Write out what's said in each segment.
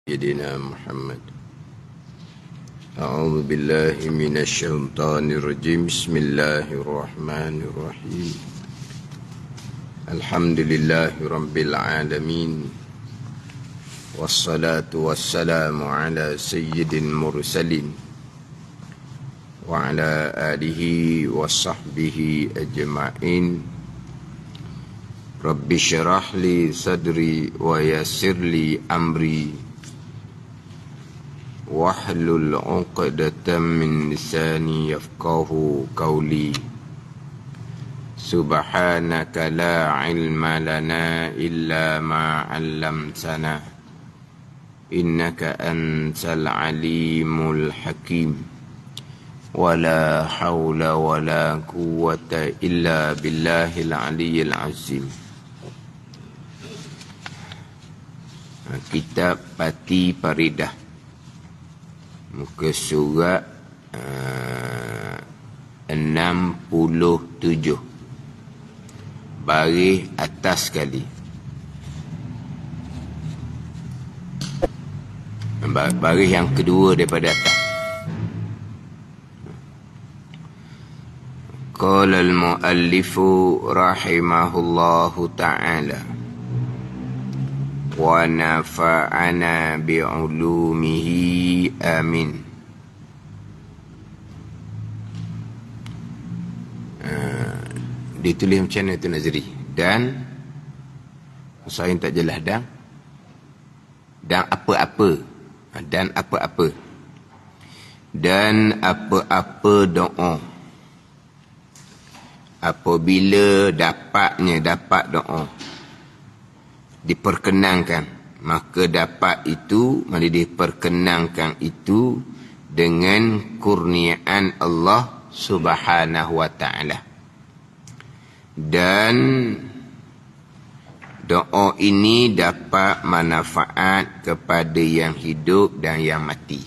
سيدنا محمد. أعوذ بالله من الشيطان الرجيم. بسم الله الرحمن الرحيم. الحمد لله رب العالمين، والصلاة والسلام على سيد المرسلين وعلى آله وصحبه أجمعين. رب اشرح لي صدري ويسر لي أمري واحلل عقدة من لساني يفقه قولي. سبحانك لا علم لنا إلا ما علمتنا إنك أنت العليم الحكيم. ولا حول ولا قوة إلا بالله العلي العظيم. Kitab Pati Paridah, muka surat 67, baris atas sekali. Baris yang kedua daripada atas. Qala al-muallifu rahimahullahu ta'ala wa nafa'ana bi'ulumihi amin. Ditulis macam mana tu Nazri? Dan saya tak jelas. Dan apa-apa. Dan apa-apa. Dan apa-apa doa. Apabila dapat doa diperkenankan, maka dapat itu, maka diperkenankan itu dengan kurniaan Allah Subhanahu wa ta'ala. Dan doa ini dapat manfaat kepada yang hidup dan yang mati.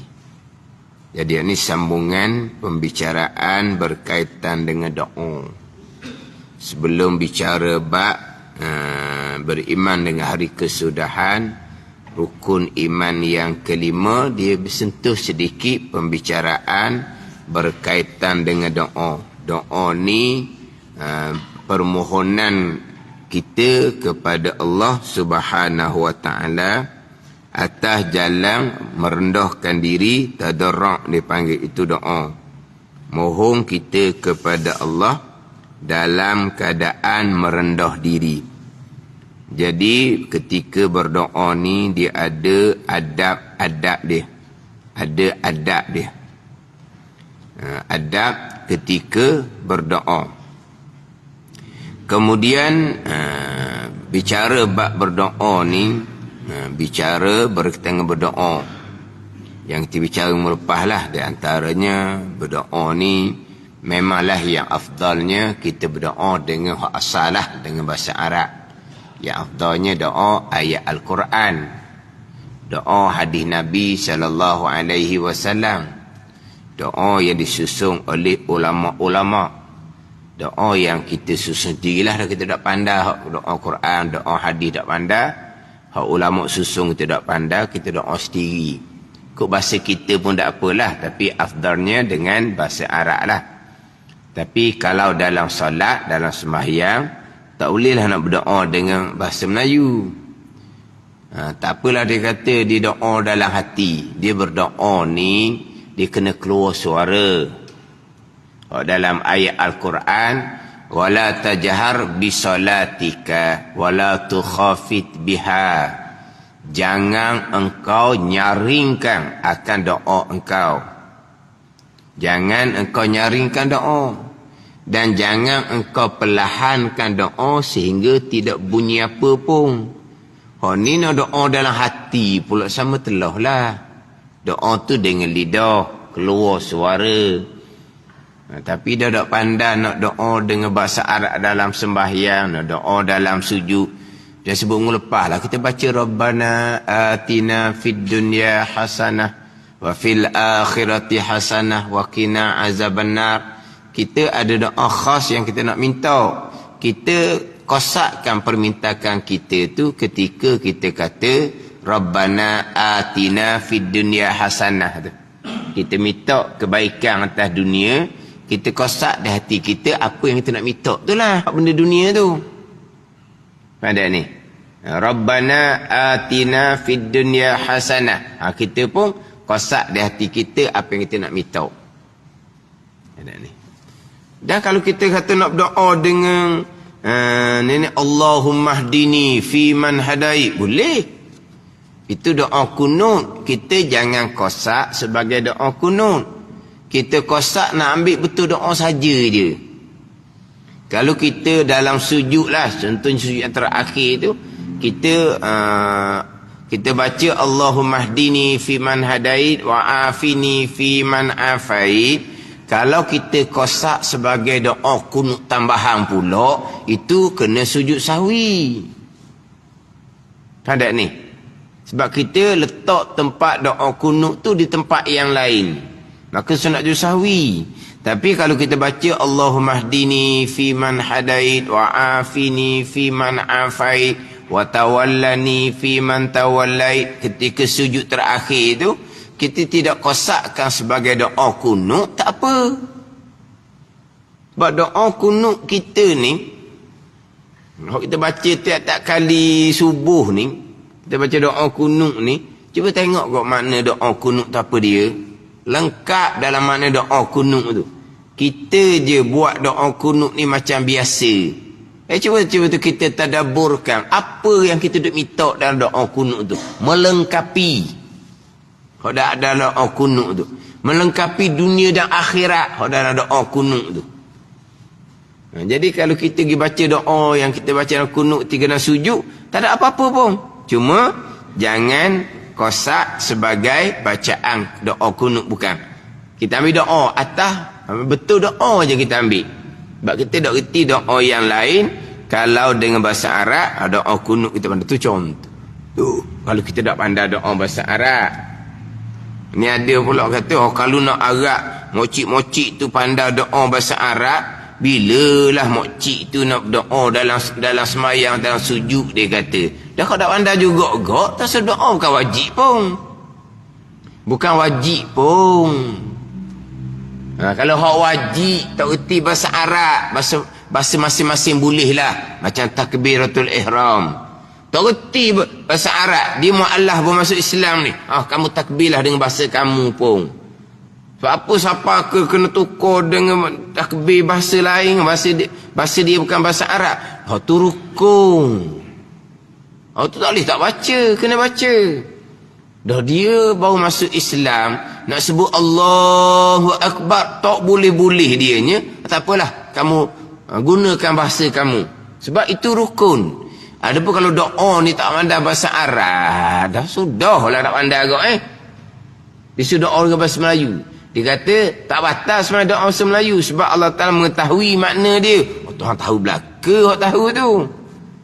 Jadi ini sambungan pembicaraan berkaitan dengan doa. Sebelum bicara beriman dengan hari kesudahan, rukun iman yang kelima, dia bersentuh sedikit pembicaraan berkaitan dengan doa. Doa ni permohonan kita kepada Allah Subhanahu wa ta'ala atas jalan merendahkan diri, tadarruk dipanggil itu doa. Mohon kita kepada Allah dalam keadaan merendah diri. Jadi ketika berdoa ni dia ada adab-adab dia. Ada adab dia. Adab ketika berdoa. Kemudian bicara bab berdoa ni, bicara berkaitan dengan berdoa. Yang kita bicara melepas lah, di antaranya berdoa ni memanglah yang afdalnya kita berdoa dengan hak asal lah, dengan bahasa Arab. Yang afdalnya doa ayat Al-Quran, doa hadis Nabi SAW, doa yang disusun oleh ulama-ulama, doa yang kita susun sendirilah. Kita tak pandai doa Quran, doa hadis tak pandai, hak ulama susun kita tak pandai, kita doa sendiri. Kok bahasa kita pun tak apalah, tapi afdalnya dengan bahasa Arab lah. Tapi kalau dalam solat, dalam sembahyang, tak bolehlah nak berdoa dengan bahasa Melayu. Tak apalah dia kata dia doa dalam hati. Dia berdoa ni, dia kena keluar suara. Dalam ayat Al-Quran, وَلَا تَجْهَرْ بِصَلَاتِكَ وَلَا تُخَافِتْ بِهَا. Jangan engkau nyaringkan akan doa engkau. Jangan engkau nyaringkan doa. Dan jangan engkau perlahankan doa sehingga tidak bunyi apa pun. Ni nak doa dalam hati pula sama telah lah. Doa tu dengan lidah, keluar suara. Tapi dah tak pandai nak doa dengan bahasa Arab dalam sembahyang, nak doa dalam sujud. Dia sebut lepas lah. Kita baca Rabbana atina fid dunya hasanah wa fil akhirati hasanah wa qina azabannar. Kita ada doa khas yang kita nak minta. Kita kosakkan permintaan kita tu ketika kita kata Rabbana atina fid dunya hasanah tu. Kita minta kebaikan atas dunia, kita kosak di hati kita apa yang kita nak minta tu lah benda dunia tu. Ada ni, Rabbana atina fid dunya hasanah. Kita pun kosak di hati kita apa yang kita nak minta. Ada ni. Dan kalau kita kata nak berdoa dengan ni Allahumma hdini fi man hadai, boleh. Itu doa kunut. Kita jangan kosak sebagai doa kunut. Kita kosak nak ambil betul doa saja je. Kalau kita dalam sujud lah, contohnya sujud yang terakhir tu, kita baca Allahumma hdini fi man hadait wa afini fi man afait. Kalau kita kosak sebagai doa kunut tambahan pula, itu kena sujud sahwi. Ada ni. Sebab kita letak tempat doa kunut tu di tempat yang lain, maka sunat sujud sahwi. Tapi kalau kita baca Allahumma hdini fi man hadait wa afini fi man afait wa tawallani fi man tawallait, ketika sujud terakhir tu kita tidak kosakkan sebagai doa kunut, tak apa. Sebab doa kunut kita ni, kalau kita baca tiap-tiap kali subuh ni, kita baca doa kunut ni, cuba tengok kok makna doa kunut tu apa dia. Lengkap dalam makna doa kunut tu. Kita je buat doa kunut ni macam biasa. Cuba tu kita tadaburkan apa yang kita duk minta dalam doa kunut tu. Melengkapi. Kalau dah ada doa kunut tu, melengkapi dunia dan akhirat. Kalau dah ada doa kunut tu. Jadi kalau kita pergi baca doa yang kita baca dalam kunut 3 dan sujud, tak ada apa-apa pun. Cuma jangan kosak sebagai bacaan doa kunut, bukan. Kita ambil doa atas, betul doa je kita ambil. Sebab kita tak reti doa yang lain. Kalau dengan bahasa Arab, doa kunut kita pandai. Tu contoh. Tu, kalau kita tak pandai doa bahasa Arab. Ni ada pula kata, kalau nak Arab, mocik-mocik tu pandai doa bahasa Arab, bilalah mocik tu nak doa dalam semayang, dalam sujud, dia kata. Dah kau tak pandai juga, tak usah doa, bukan wajib pun. Bukan wajib pun. Kalau hak wajib, tak reti bahasa Arab, bahasa masing-masing boleh lah. Macam takbiratul ihram. Tak reti bahasa Arab, dia mu'alaf pun masuk Islam ni. Kamu takbirlah dengan bahasa kamu pun. Sebab apa siapa kena tukar dengan takbir bahasa lain, bahasa dia bukan bahasa Arab. Tu rukun. Tu tak boleh tak baca, kena baca. Dah dia baru masuk Islam, nak sebut Allahu Akbar, tak boleh-boleh dianya. Tak apalah, kamu gunakan bahasa kamu. Sebab itu rukun. Adapun kalau doa ni tak pandai bahasa Arab, dah sudahlah tak pandai agak dia sudah doa dengan bahasa Melayu. Dia kata tak batas sebenarnya doa bahasa Melayu, sebab Allah Ta'ala mengetahui makna dia. Tuhan tahu belaka, orang tahu tu.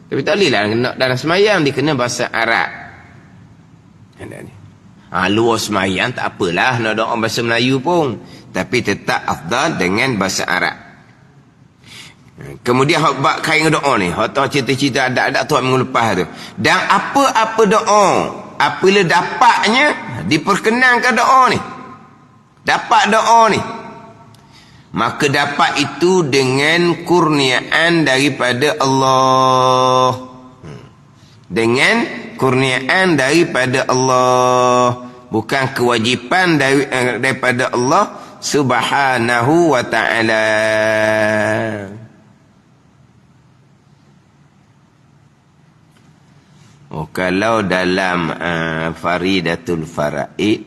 Tapi tak boleh lah nak dalam semayang, dia kena bahasa Arab. Luar semayang tak apalah nak doa bahasa Melayu pun, tapi tetap afdal dengan bahasa Arab. Kemudian hak bab kain doa ni, hak tahu cerita-cerita adat-adat Tuhan minggu lepas tu. Dan apa-apa doa, apabila dapatnya, diperkenankan doa ni, dapat doa ni, maka dapat itu dengan kurniaan daripada Allah. Dengan kurniaan daripada Allah, bukan kewajipan daripada Allah Subhanahu wa ta'ala. Kalau dalam Faridatul Faraid,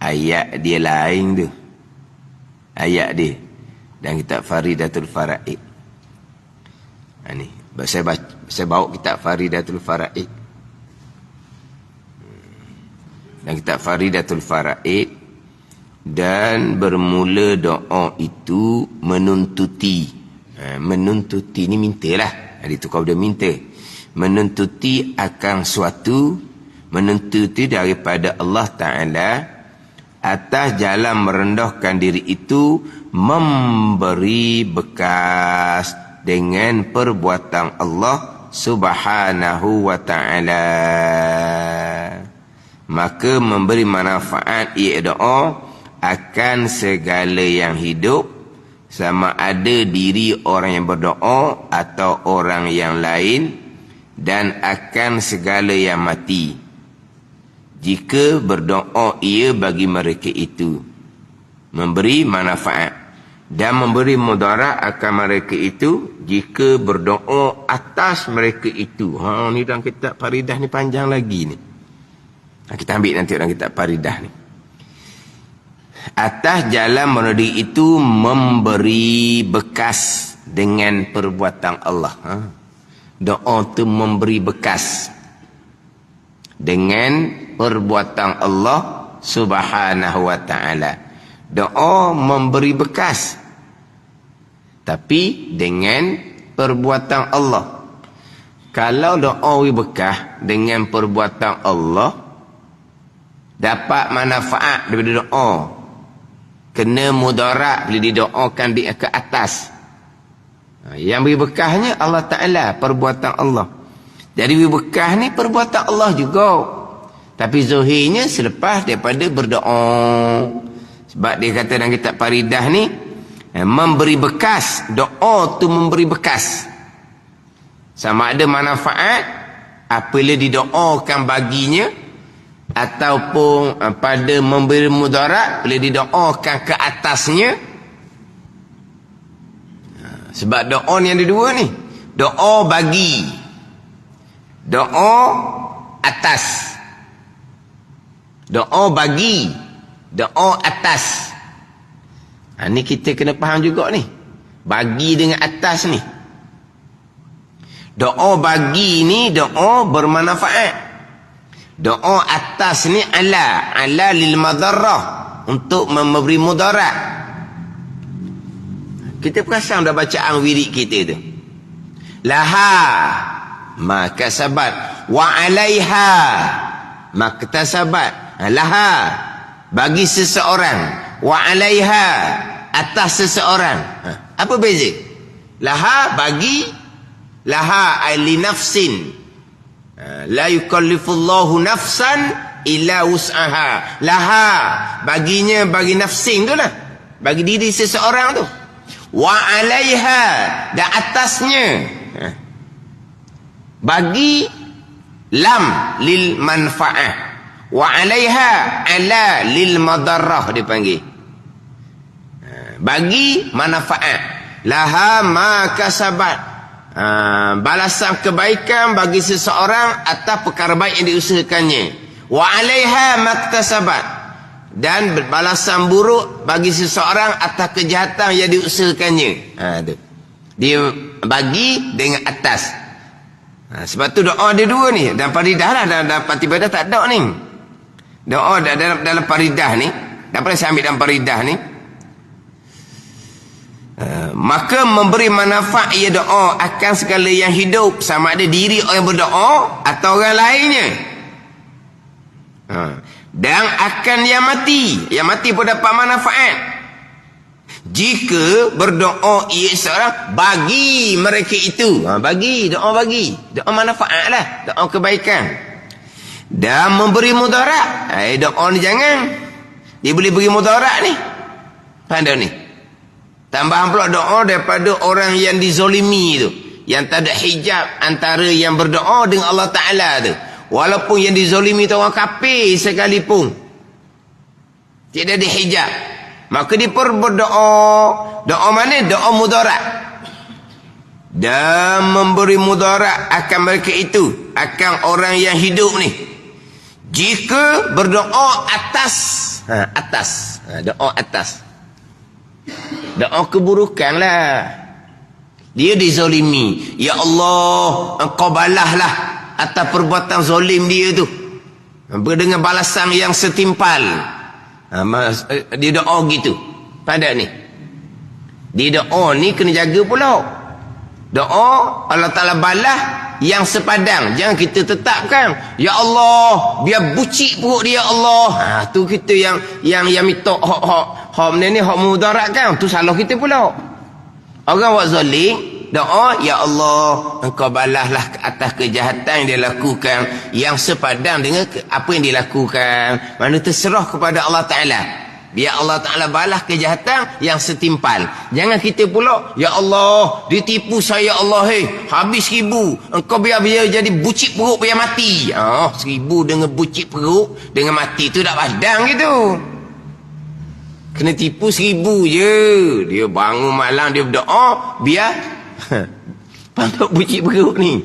ayat dia lain tu. Ayat dia dan kitab Faridatul Faraid. Ni saya bawa kitab Faridatul Faraid. Dan kitab Faridatul Faraid, dan bermula doa itu menuntuti. Menuntuti ni mintalah. Hari tu kau dah minta. Menuntuti akan suatu, menuntuti daripada Allah Ta'ala atas jalan merendahkan diri itu, memberi bekas dengan perbuatan Allah Subhanahu wa ta'ala. Maka memberi manfaat ia doa akan segala yang hidup, sama ada diri orang yang berdoa atau orang yang lain, dan akan segala yang mati, jika berdoa ia bagi mereka itu. Memberi manfaat dan memberi mudarat akan mereka itu jika berdoa atas mereka itu. Ni dalam kitab Faridah ni panjang lagi ni. Kita ambil nanti dalam kitab Faridah ni. Atas jalan menuju itu memberi bekas dengan perbuatan Allah. Doa tu memberi bekas dengan perbuatan Allah Subhanahu wa ta'ala. Doa memberi bekas, tapi dengan perbuatan Allah. Kalau doa bekas dengan perbuatan Allah, dapat manfaat daripada doa, kena mudarat bila didoakan di ke atas. Yang beri bekasnya Allah Ta'ala, perbuatan Allah. Jadi beri bekas ni perbuatan Allah juga, tapi zahirnya selepas daripada berdoa. Sebab dia kata dalam kitab Faridah ni, memberi bekas, doa tu memberi bekas. Sama ada manfaat apabila didoakan baginya, ataupun pada memberi mudarat bila didoakan ke atasnya. Sebab doa ni ada dua ni. Doa bagi, doa atas. Doa bagi, doa atas. Ni kita kena faham juga ni. Bagi dengan atas ni. Doa bagi ni doa bermanfaat. Doa atas ni ala lil madarrah, untuk memberi mudarat. Kita perasan dah bacaan wirid kita tu. Laha ma kasabat wa alaiha ma katasabat. Laha bagi seseorang, wa alaiha atas seseorang. Apa beza? Laha bagi, laha ay li nafsin. La yukallifullahu nafsan illa wus'aha. Laha baginya, bagi nafsin tu lah, bagi diri seseorang tu. Wa alaiha dan atasnya, bagi lam lil manfaah, wa alaiha ala lil madarrah dipanggil. Bagi manfaat, laha ma kasabat, balasan kebaikan bagi seseorang atas perkara baik yang diusahakannya. Wa alaiha maktasabat, dan balasan buruk bagi seseorang atas kejahatan yang diusahakannya. Tu dia bagi dengan atas. Sebab tu doa ada dua ni. Dan Faridah lah, dalam Patibadah tak ada ni. Doa dalam Faridah ni, dapat saya ambil dalam Faridah ni. Maka memberi manfaat ia doa akan segala yang hidup, sama ada diri orang yang berdoa atau orang lainnya. Dan akan yang mati pun dapat manfaat jika berdoa ia seorang bagi mereka itu. Bagi, doa manfaat lah, doa kebaikan. Dan memberi mudarat. Doa ni jangan, dia boleh beri mudarat ni. Pandai ni. Tambahan pula doa daripada orang yang dizolimi tu, yang tak ada hijab antara yang berdoa dengan Allah Ta'ala tu. Walaupun yang dizolimi tu orang kafir sekalipun, tidak ada hijab, maka dia pun berdoa. Doa mana? Doa mudarat. Dan memberi mudarat akan mereka itu, akan orang yang hidup ni, jika berdoa atas. Doa atas, doa keburukan lah. Dia dizolimi, ya Allah, engkau balahlah atas perbuatan zolim dia tu, dengan balasan yang setimpal. Dia doa gitu. Pada ni, dia doa ni kena jaga pula. Doa Allah Ta'ala balas yang sepadang. Jangan kita tetapkan, ya Allah, biar bucik perut dia, Allah. Tu kita yang minta hak ni hak mudarat kan. Tu salah kita pula. Orang buat zalim, Doa, ya Allah, engkau balaslah ke atas kejahatan yang dia lakukan, yang sepadan dengan apa yang dia lakukan. Mana terserah kepada Allah Ta'ala. Biar Allah Ta'ala balas kejahatan yang setimpal. Jangan kita pula, ya Allah, dia tipu saya, Allah, habis 1,000. Engkau biar jadi bucik perut, biar mati. 1,000 dengan bucik perut, dengan mati tu tak padang gitu. Kena tipu 1,000 je. Dia bangun malam, dia berdoa, biar panduk bucik perut ni.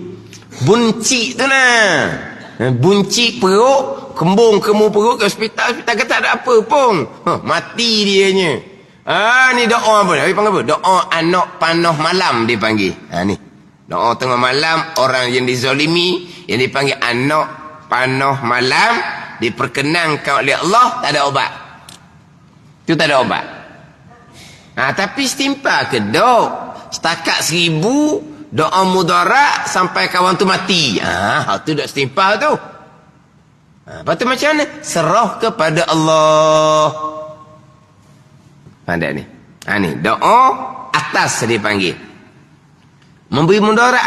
Buncik tu lah. Buncik perut, kembung perut ke hospital kata tak ada apa pun. Mati dianya. Ni doa apa? Dia panggil apa? Doa anak panah malam dia panggil. Ni. Doa tengah malam, orang yang dizalimi, yang dipanggil anak panah malam, diperkenankan oleh Allah, tak ada obat. Itu tak ada obat. Tapi setimpal ke dok? Setakat 1,000, doa mudarat sampai kawan tu mati. Tu dah setimpal tu. Lepas tu macam mana? Serah kepada Allah. Pandai ni. Ni doa atas dia panggil. Memberi mudarat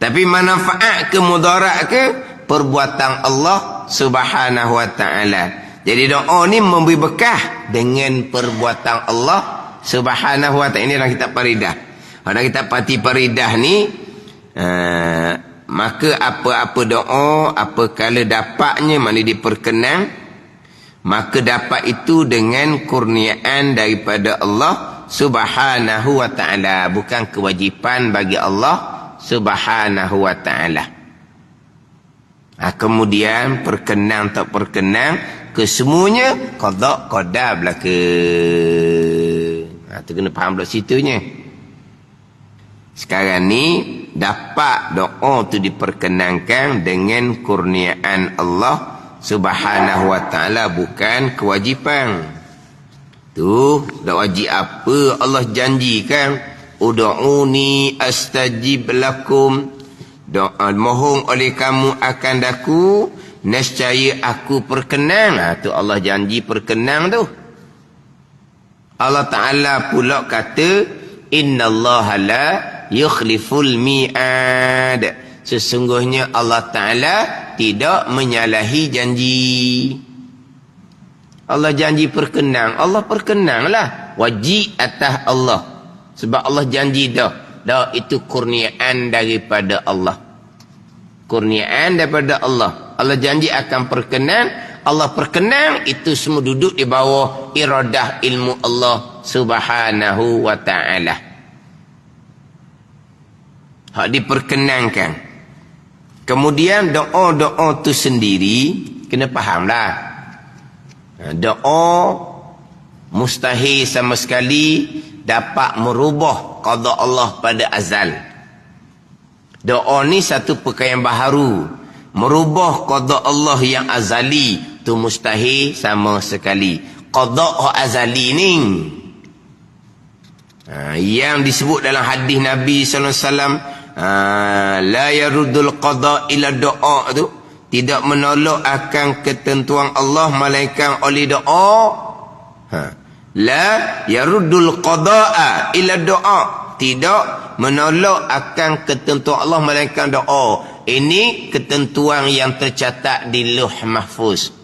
Tapi manfaat ke mudarat ke perbuatan Allah Subhanahu wa taala. Jadi doa ni memberi bekah dengan perbuatan Allah Subhanahu wa ta'ala. Ini dalam kitab Faridah. Dalam kitab Fatih Faridah ni, maka apa-apa doa, apa kala dapatnya, mana diperkenan, maka dapat itu dengan kurniaan daripada Allah Subhanahu wa ta'ala. Bukan kewajipan bagi Allah Subhanahu wa ta'ala. Kemudian perkenan tak perkenan, kesemuanya qada qadar belaka. Tu kena faham duduk situnya. Sekarang ni dapat doa tu diperkenankan dengan kurniaan Allah Subhanahu wa ta'ala, bukan kewajipan. Tu dak wajib apa Allah janjikan, ud'uni astajib lakum, doa mohon oleh kamu akan daku, nescaya aku perkenan. Tu Allah janji perkenan tu. Allah Ta'ala pula kata, innallaha la yukhliful mi'ad. Sesungguhnya Allah Ta'ala tidak menyalahi janji. Allah janji perkenan, Allah perkenanlah. Wajib atas Allah. Sebab Allah janji dah. Itu kurniaan daripada Allah. Kurniaan daripada Allah. Allah janji akan perkenan, Allah perkenan, itu semua duduk di bawah iradah ilmu Allah Subhanahu wa ta'ala. Hak diperkenankan. Kemudian doa-doa tu sendiri kena fahamlah. Doa mustahil sama sekali dapat merubah qada Allah pada azal. Doa ni satu perkara yang baharu. Merubah qada Allah yang azali tu mustahil sama sekali. Qada azali ni yang disebut dalam hadis Nabi sallallahu alaihi wasallam, la yaruddul qada ila doa tu, tidak menolak akan ketentuan Allah melainkan oleh doa. La yaruddul qada'a ila doa, tidak menolak akan ketentuan Allah melainkan doa. Ini ketentuan yang tercatat di Lauh Mahfuz.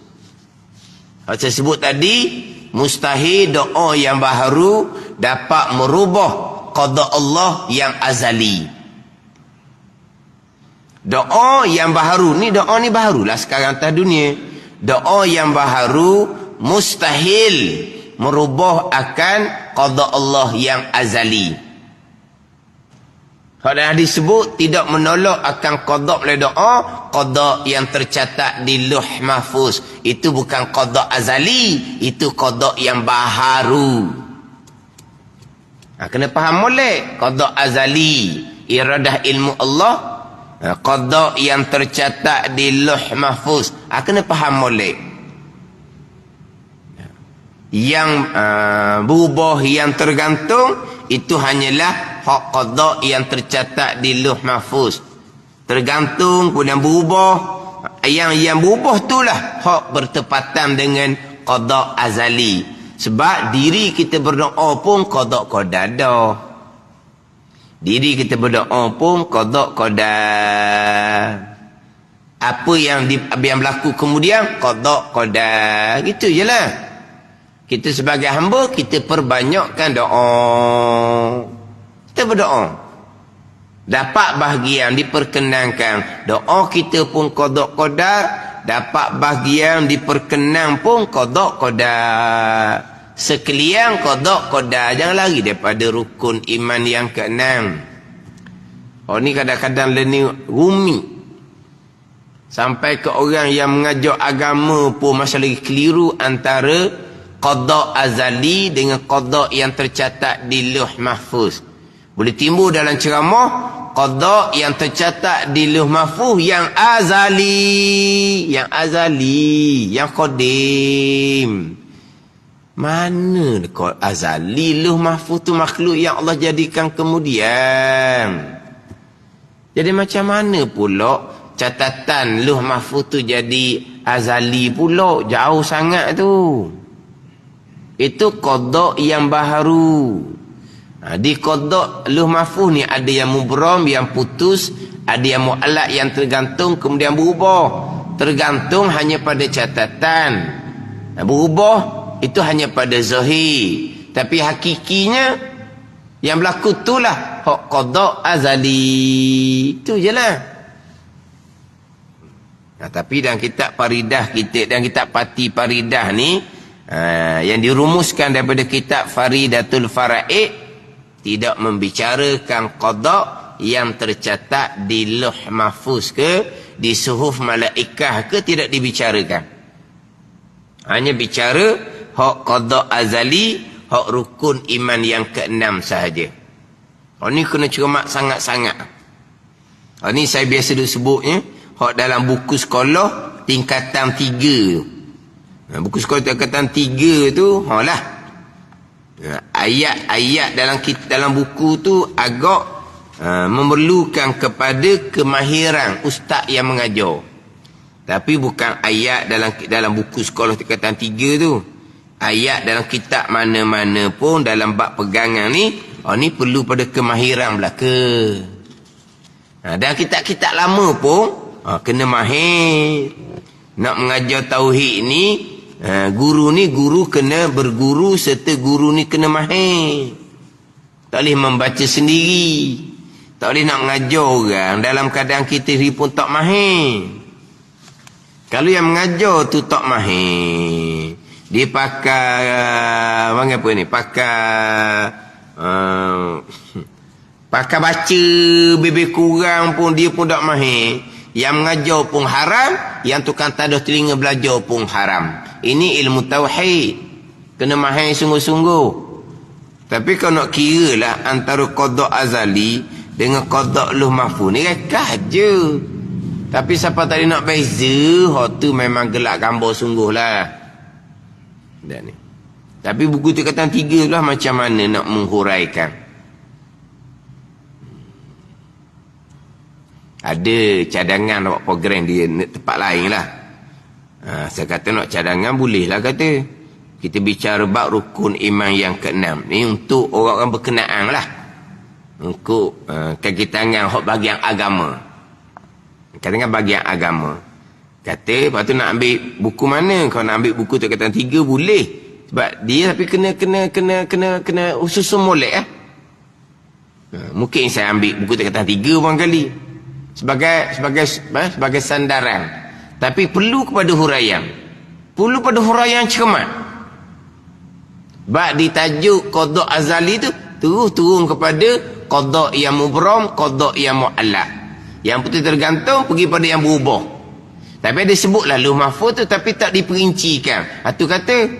Saya sebut tadi, mustahil doa yang baharu dapat merubah qada Allah yang azali. Doa yang baharu ni, doa ni baharulah sekarang atas dunia. Doa yang baharu mustahil merubah akan qada Allah yang azali. Kalau disebut tidak menolak akan qada oleh doa, qada yang tercatat di Lauh Mahfuz. Itu bukan qada azali, itu qada yang baharu. Kena faham molek. Qada azali, iradah ilmu Allah. Qada yang tercatat di Lauh Mahfuz. Kena faham molek. Yang berubah, yang tergantung, itu hanyalah hak qada yang tercatat di Lauh Mahfuz. Tergantung kemudian berubah. Yang berubah itulah hak bertepatan dengan qada azali. Sebab diri kita berdoa pun qada dah. Diri kita berdoa pun qada qadar. Apa yang berlaku kemudian qada qadar. Gitu je lah. Kita sebagai hamba, kita perbanyakkan doa. Kita berdoa. Dapat bahagian diperkenankan. Doa kita pun qada qadar. Dapat bahagian diperkenan pun qada qadar. Sekalian qada qadar. Jangan lari daripada rukun iman yang keenam. Oh ni kadang-kadang learning rumi. Sampai ke orang yang mengajar agama pun masih lagi keliru antara qada azali dengan qada yang tercatat di Lauh Mahfuz. Boleh timbul dalam ceramah qada yang tercatat di Lauh Mahfuz yang azali, yang qadim. Mana dekat azali? Lauh Mahfuz tu makhluk yang Allah jadikan kemudian. Jadi macam mana pula catatan Lauh Mahfuz tu jadi azali pula? Jauh sangat tu. Itu qada yang baharu. Di qada Lauh Mahfuz ni ada yang mubram, yang putus, ada yang mu'allaq, yang tergantung kemudian berubah. Tergantung hanya pada catatan. Berubah itu hanya pada zahir. Tapi hakikinya yang berlaku itulah hak qada azali. Itu je lah. Tapi dalam kitab Faridah kita, dan kitab Pati Faridah ni, yang dirumuskan daripada kitab Faridatul Fara'id, tidak membicarakan qada yang tercatat di Lauh Mahfuz ke, di suhuf malaikah ke, tidak dibicarakan. Hanya bicara hak qada azali, hak rukun iman yang keenam sahaja. Ni kena cermat sangat-sangat. Ni saya biasa sebutnya hak dalam buku sekolah tingkatan 3. Buku sekolah tingkatan 3 tu, ayat-ayat dalam buku tu agak memerlukan kepada kemahiran ustaz yang mengajar. Tapi bukan ayat dalam buku sekolah tingkatan 3 tu. Ayat dalam kitab mana-mana pun dalam bab pegangan ni, ni perlu pada kemahiran belaka. Dan kitab-kitab lama pun kena mahir. Nak mengajar tauhid ni, guru kena berguru, serta guru ni kena mahir. Tak boleh membaca sendiri. Tak boleh nak mengajar orang dalam keadaan kita ni pun tak mahir. Kalau yang mengajar tu tak mahir, dia pakai pakai baca bebek kurang pun dia pun tak mahir. Yang mengajar pun haram, yang tukang tadah telinga belajar pun haram. Ini ilmu tauhid. Kena mahir sungguh-sungguh. Tapi kalau nak kira lah antara qada azali dengan qada Lauh Mahfuz ni rekah je. Tapi siapa tadi nak beza, hak tu memang gelak gambar sungguh lah. Dan ni. Tapi buku tingkatan 3 lah macam mana nak menghuraikan. Ada cadangan nak program di tempat lain lah. Saya kata nak cadangan boleh lah kata. Kita bicara bab rukun iman yang keenam. Ni untuk orang-orang berkenaan lah. Untuk kaki tangan hak bahagian agama. Katakan bahagian agama. Kata, lepas tu nak ambil buku mana? Kalau nak ambil buku tingkatan 3 boleh. Sebab dia tapi kena susun molek . Mungkin saya ambil buku tingkatan 3 orang kali. Sebagai sandaran. Tapi perlu kepada huraian. Perlu pada huraian cermat. Sebab ditajuk qada azali tu terus turun kepada qada yang mubram, qada yang mu'allaq. Yang betul tergantung pergi pada yang berubah. Tapi ada sebutlah Lauh Mahfuz tu tapi tak diperincikan. Itu kata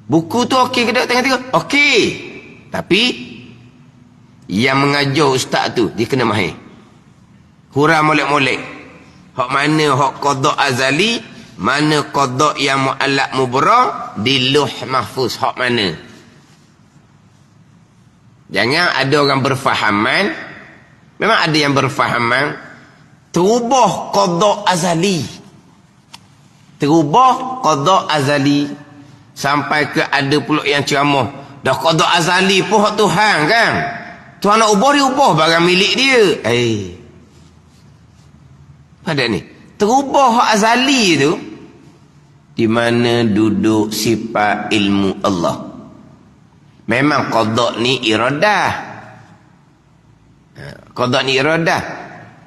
buku tu okey ke tak tengok-tengok? Okey. Tapi yang mengajar ustaz tu dia kena mahir. Hurah molek-molek. Hak mana hak qada azali, mana qada yang mu'allaq mubram di Lauh Mahfuz, hak mana? Jangan ada orang berfahaman, memang ada yang berfahaman terubah qada azali. Terubah qada azali sampai ke ada pula yang ceramah dah qada azali pun hak Tuhan kan. Tuhan nak ubah, dia ubah barang milik dia. Pada ni, terubah hak azali tu, di mana duduk sifat ilmu Allah. Memang qada ni iradah. Qada ni iradah.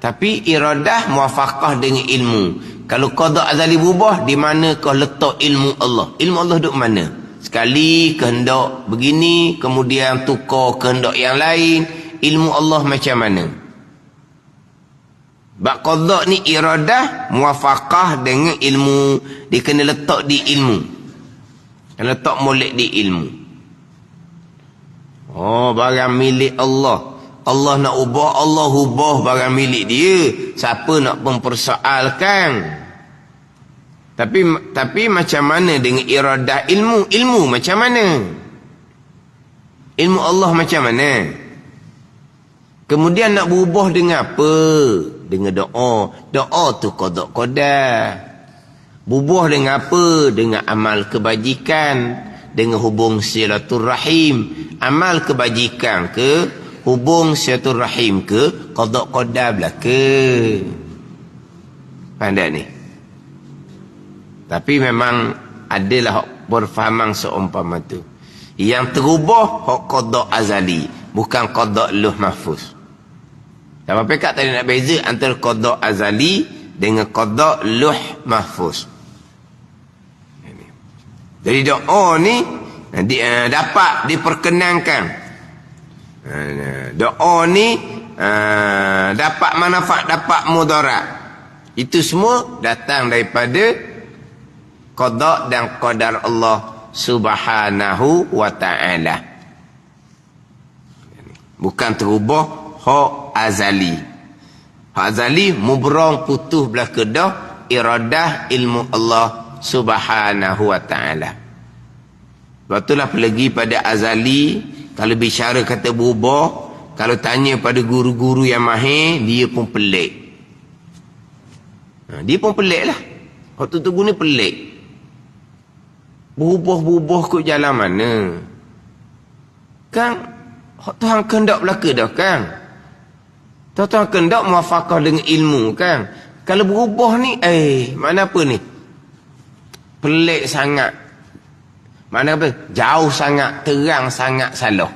Tapi iradah muafaqah dengan ilmu. Kalau qada azali berubah, di mana kau letak ilmu Allah? Ilmu Allah duduk mana? Sekali kehendak begini, kemudian tukar kehendak yang lain. Ilmu Allah macam mana? Bak qada ni iradah muafaqah dengan ilmu. Dia kena letak di ilmu. Kena letak molek di ilmu. Oh, barang milik Allah. Allah nak ubah, Allah ubah barang milik dia. Siapa nak mempersoalkan? Tapi macam mana dengan iradah ilmu? Ilmu macam mana? Ilmu Allah macam mana? Kemudian nak berubah dengan apa? Dengan doa. Doa tu qada. Berubah dengan apa? Dengan amal kebajikan, dengan hubung silaturrahim. Amal kebajikan ke, hubung silaturrahim ke, qada belaka. Pandai ni. Tapi memang adalah berfahaman seumpama tu. Yang terubah hak qada azali, bukan qada luh mahfuz. Dan mereka tadi nak beza antara qada azali dengan qada luh mahfuz. Jadi doa ni dapat diperkenankan. Doa ni dapat manfaat, dapat mudarat. Itu semua datang daripada qada dan qadar Allah Subhanahu wa ta'ala. Bukan terubah hak azali. Hak azali mubrang putus belaka dah iradah ilmu Allah Subhanahu wa ta'ala. Sebab itulah pelagi pada azali, kalau bicara kata berubah, kalau tanya pada guru-guru yang mahir, dia pun pelik. Dia pun pelik lah. Waktu tu guna pelik. Berubah-berubah ke jalan mana? Kan Tuhan kehendak belaka dah kan? Tuhan kehendak muafakah dengan ilmu kan? Kalau berubah ni, mana apa ni? Pelik sangat. Mana apa? Jauh sangat, terang sangat salah.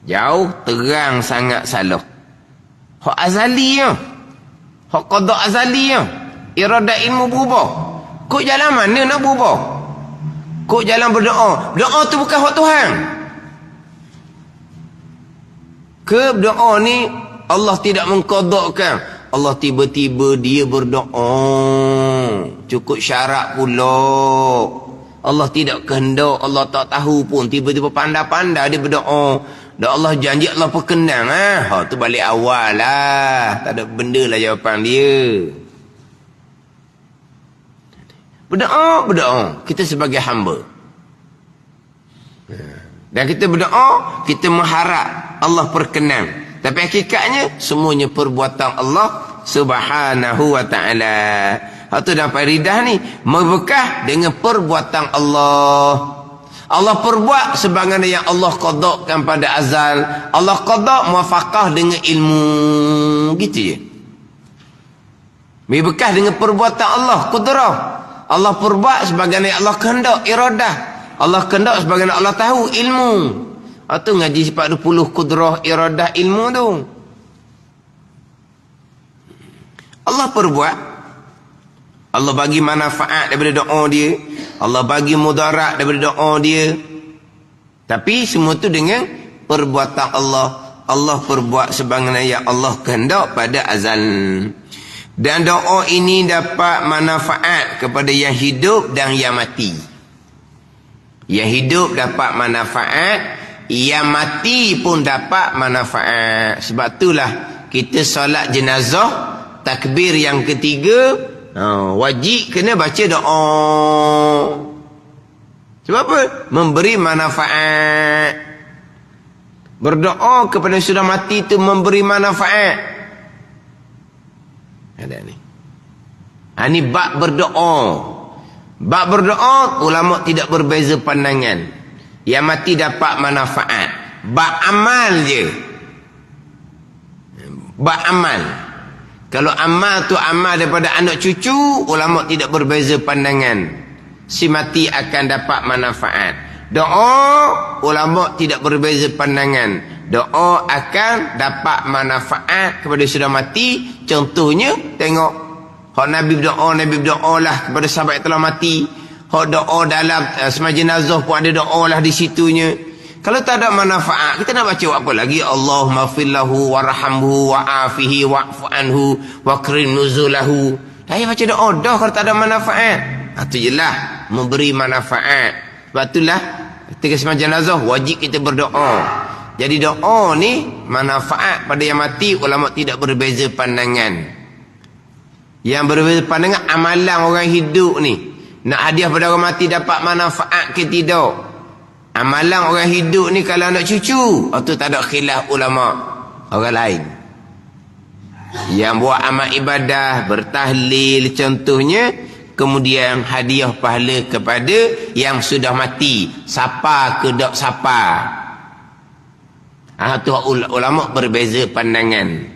Jauh, terang sangat salah. Hak azali ya. Hak qada azali ya. Iradah ilmu berubah. Kok jalan mana nak berubah? Kok jalan berdoa? Doa tu bukan hak Tuhan. Ke doa ni Allah tidak mengqadakkan. Allah tiba-tiba dia berdoa. Cukup syarat pula. Allah tidak kehendak, Allah tak tahu pun. Tiba-tiba pandai-pandai dia berdoa. Dan Allah janji Allah perkenan. Tu balik awal lah. Tak ada benda lah jawapan dia. Berdoa kita sebagai hamba. Dan kita berdoa, kita mengharap Allah perkenan. Tapi hakikatnya semuanya perbuatan Allah Subhanahu wa ta'ala. Itu dalam faridah ni membekah dengan perbuatan Allah. Allah perbuat sebagaimana yang Allah qadakkan pada azal. Allah qadak muafaqah dengan ilmu. Gitu je. Membekah dengan perbuatan Allah, qudrah. Allah perbuat sebagaimana Allah kehendak, iradah. Allah kehendak sebagaimana Allah tahu, ilmu. Itu ngaji sifat 20 kudrah, iradah, ilmu tu. Allah perbuat. Allah bagi manfaat daripada doa dia. Allah bagi mudarat daripada doa dia. Tapi semua tu dengan perbuatan Allah. Allah perbuat sebagaimana yang Allah kehendak pada azal. Dan doa ini dapat manfaat kepada yang hidup dan yang mati. Yang hidup dapat manfaat, yang mati pun dapat manfaat. Sebab itulah kita solat jenazah, takbir yang ketiga, wajib kena baca doa. Sebab apa? Memberi manfaat. Berdoa kepada yang sudah mati itu memberi manfaat. Ada ni. Ini bab berdoa. Bab berdoa, ulama tidak berbeza pandangan. Yang mati dapat manfaat. Beramal je. Beramal. Kalau amal tu amal daripada anak cucu, ulama tidak berbeza pandangan. Si mati akan dapat manfaat. Doa, ulama tidak berbeza pandangan. Doa akan dapat manfaat kepada sudah mati. Contohnya, tengok. Hak Nabi berdoa lah kepada sahabat yang telah mati. Hak doa dalam semai jenazah pun ada doa lah di situnya. Kalau tak ada manfaat, kita nak baca apa lagi? Allahumma fillahu warhamhu wa'afihi wa'fu anhu wa krim nuzulahu. Dah baca doa dah kalau tak ada manfaat. Itu jelas memberi manfaat. Sebab itulah ketika semai jenazah wajib kita berdoa. Jadi doa ni manfaat pada yang mati, ulama tidak berbeza pandangan. Yang berbeza pandangan amalan orang hidup ni. Nak hadiah pada orang mati dapat manfaat ke tidak? Amalan orang hidup ni kalau anak cucu, itu tak ada khilaf ulama orang lain. Yang buat amal ibadah, bertahlil contohnya, kemudian hadiah pahala kepada yang sudah mati. Siapa ke tak siapa. Itu ulama berbeza pandangan.